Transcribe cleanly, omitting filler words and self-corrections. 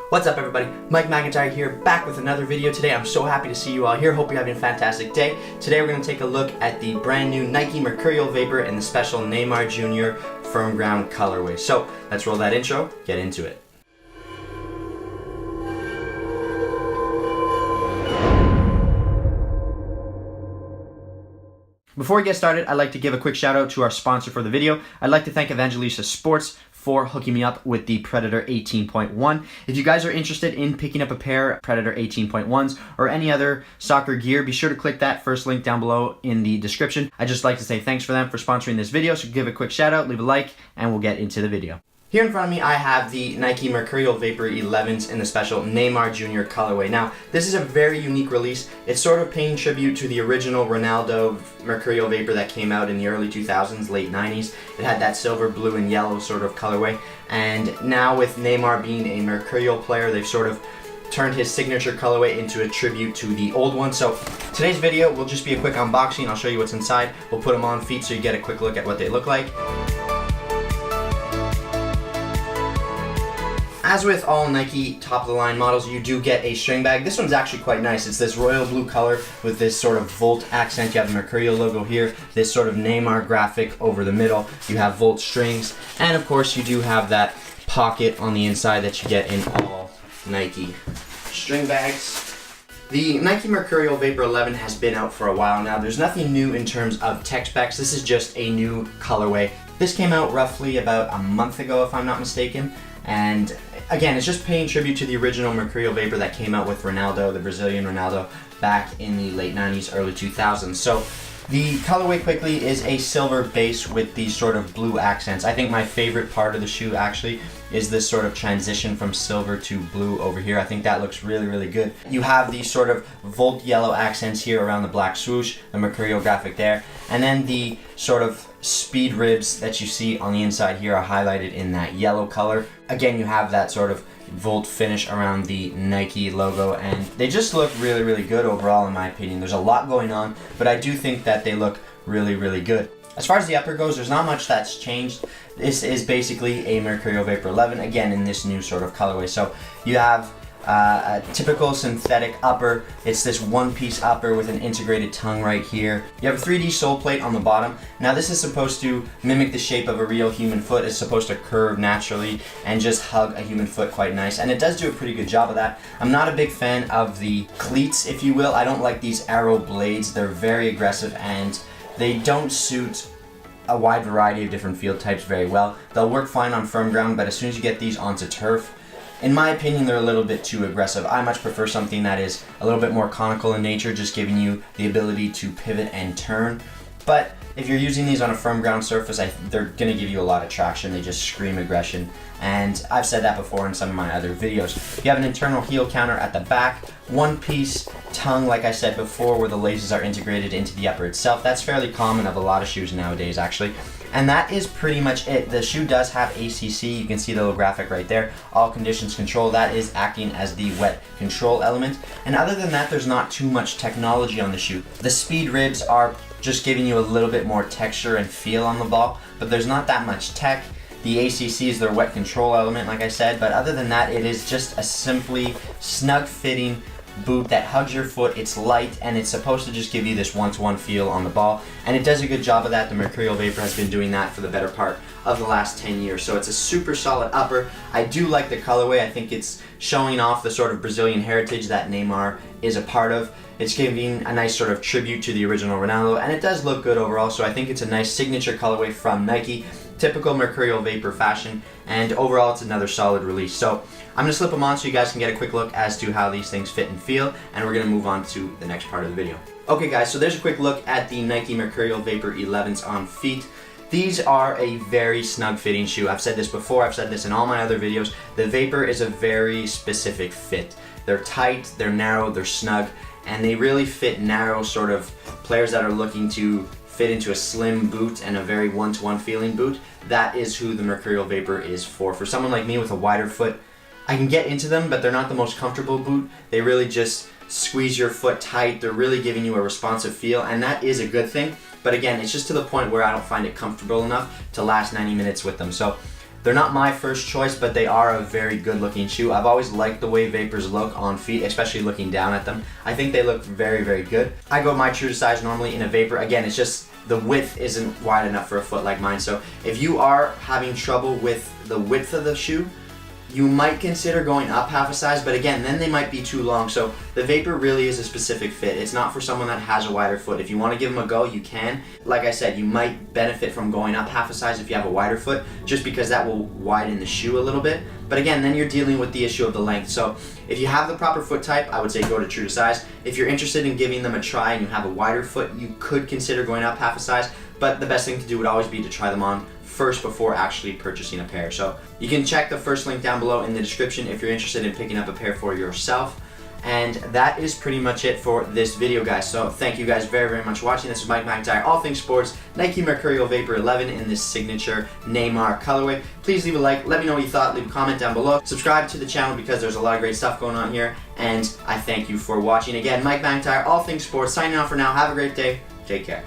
What's up everybody, Mike McIntyre here, back with another video today. I'm so happy to see you all here. Hope you're having a fantastic day. Today we're going to take a look at the brand new Nike Mercurial Vapor in the special Neymar Jr. Firm Ground colorway. So let's roll that intro, get into it. Before we get started, I'd like to give a quick shout out to our sponsor for the video. I'd like to thank Evangelista Sports for hooking me up with the Predator 18.1. If you guys are interested in picking up a pair of Predator 18.1s or any other soccer gear, be sure to click that first link down below in the description. I'd just like to say thanks for them for sponsoring this video, so give a quick shout out, leave a like, and we'll get into the video. Here in front of me, I have the Nike Mercurial Vapor 11s in the special Neymar Jr. colorway. Now, this is a very unique release. It's sort of paying tribute to the original Ronaldo Mercurial Vapor that came out in the early 2000s, late 90s. It had that silver, blue, and yellow sort of colorway. And now with Neymar being a Mercurial player, they've sort of turned his signature colorway into a tribute to the old one. So today's video will just be a quick unboxing. I'll show you what's inside. We'll put them on feet so you get a quick look at what they look like. As with all Nike top-of-the-line models, you do get a string bag. This one's actually quite nice. It's this royal blue color with this sort of Volt accent. You have the Mercurial logo here, this sort of Neymar graphic over the middle. You have Volt strings, and of course you do have that pocket on the inside that you get in all Nike string bags. The Nike Mercurial Vapor 11 has been out for a while now. There's nothing new in terms of tech specs. This is just a new colorway. This came out roughly about a month ago, if I'm not mistaken. And again, it's just paying tribute to the original Mercurial Vapor that came out with Ronaldo, the Brazilian Ronaldo, back in the late 90s, early 2000s. So the colorway quickly is a silver base with these sort of blue accents. I think my favorite part of the shoe actually is this sort of transition from silver to blue over here. I think that looks really, really good. You have these sort of Volt yellow accents here around the black swoosh, the Mercurial graphic there, and then the sort of speed ribs that you see on the inside here are highlighted in that yellow color. Again, you have that sort of Volt finish around the Nike logo, and they just look really, really good overall in my opinion. There's a lot going on, but I do think that they look really, really good. As far as the upper goes, there's not much that's changed. This is basically a Mercurial Vapor 11, again in this new sort of colorway. So you have a typical synthetic upper. It's this one-piece upper with an integrated tongue right here. You have a 3D sole plate on the bottom. Now this is supposed to mimic the shape of a real human foot. It's supposed to curve naturally and just hug a human foot quite nice, and it does do a pretty good job of that. I'm not a big fan of the cleats, if you will. I don't like these arrow blades. They're very aggressive and they don't suit a wide variety of different field types very well. They'll work fine on firm ground, but as soon as you get these onto turf, in my opinion, they're a little bit too aggressive. I much prefer something that is a little bit more conical in nature, just giving you the ability to pivot and turn. But if you're using these on a firm ground surface, they're going to give you a lot of traction. They just scream aggression. And I've said that before in some of my other videos. You have an internal heel counter at the back, one-piece tongue, like I said before, where the laces are integrated into the upper itself. That's fairly common of a lot of shoes nowadays, actually. And that is pretty much it. The shoe does have ACC. You can see the little graphic right there. All conditions control. That is acting as the wet control element. And other than that, there's not too much technology on the shoe. The speed ribs are just giving you a little bit more texture and feel on the ball, but there's not that much tech. The ACC is their wet control element, like I said, but other than that, it is just a simply snug-fitting boot that hugs your foot. It's light, and it's supposed to just give you this one-to-one feel on the ball, and it does a good job of that. The Mercurial Vapor has been doing that for the better part of the last 10 years, so it's a super solid upper. I do like the colorway. I think it's showing off the sort of Brazilian heritage that Neymar is a part of. It's giving a nice sort of tribute to the original Ronaldo, and it does look good overall, so I think it's a nice signature colorway from Nike. Typical Mercurial Vapor fashion, and overall it's another solid release. So I'm going to slip them on so you guys can get a quick look as to how these things fit and feel, and we're going to move on to the next part of the video. Okay guys, so there's a quick look at the Nike Mercurial Vapor 11s on feet. These are a very snug fitting shoe. I've said this before, I've said this in all my other videos. The Vapor is a very specific fit. They're tight, they're narrow, they're snug, and they really fit narrow sort of players that are looking to fit into a slim boot and a very one-to-one feeling boot. That is who the Mercurial Vapor is for. For someone like me with a wider foot, I can get into them, but they're not the most comfortable boot. They really just squeeze your foot tight. They're really giving you a responsive feel, and that is a good thing. But again, it's just to the point where I don't find it comfortable enough to last 90 minutes with them. So They're not my first choice, but they are a very good looking shoe. I've always liked the way Vapors look on feet, especially looking down at them. I think they look very, very good. I go my true to size normally in a Vapor. Again, it's just the width isn't wide enough for a foot like mine. So if you are having trouble with the width of the shoe, you might consider going up half a size, but again, then they might be too long. So the Vapor really is a specific fit. It's not for someone that has a wider foot. If you want to give them a go, you can. Like I said, you might benefit from going up half a size if you have a wider foot, just because that will widen the shoe a little bit. But again, then you're dealing with the issue of the length. So if you have the proper foot type, I would say go to true to size. If you're interested in giving them a try and you have a wider foot, you could consider going up half a size, but the best thing to do would always be to try them on first before actually purchasing a pair. So you can check the first link down below in the description if you're interested in picking up a pair for yourself. And that is pretty much it for this video, guys. So thank you guys very, very much for watching. This is Mike McIntyre, all things sports, Nike Mercurial Vapor 11 in this signature Neymar colorway. Please leave a like, let me know what you thought, leave a comment down below. Subscribe to the channel because there's a lot of great stuff going on here. And I thank you for watching. Again, Mike McIntyre, all things sports, signing off for now. Have a great day. Take care.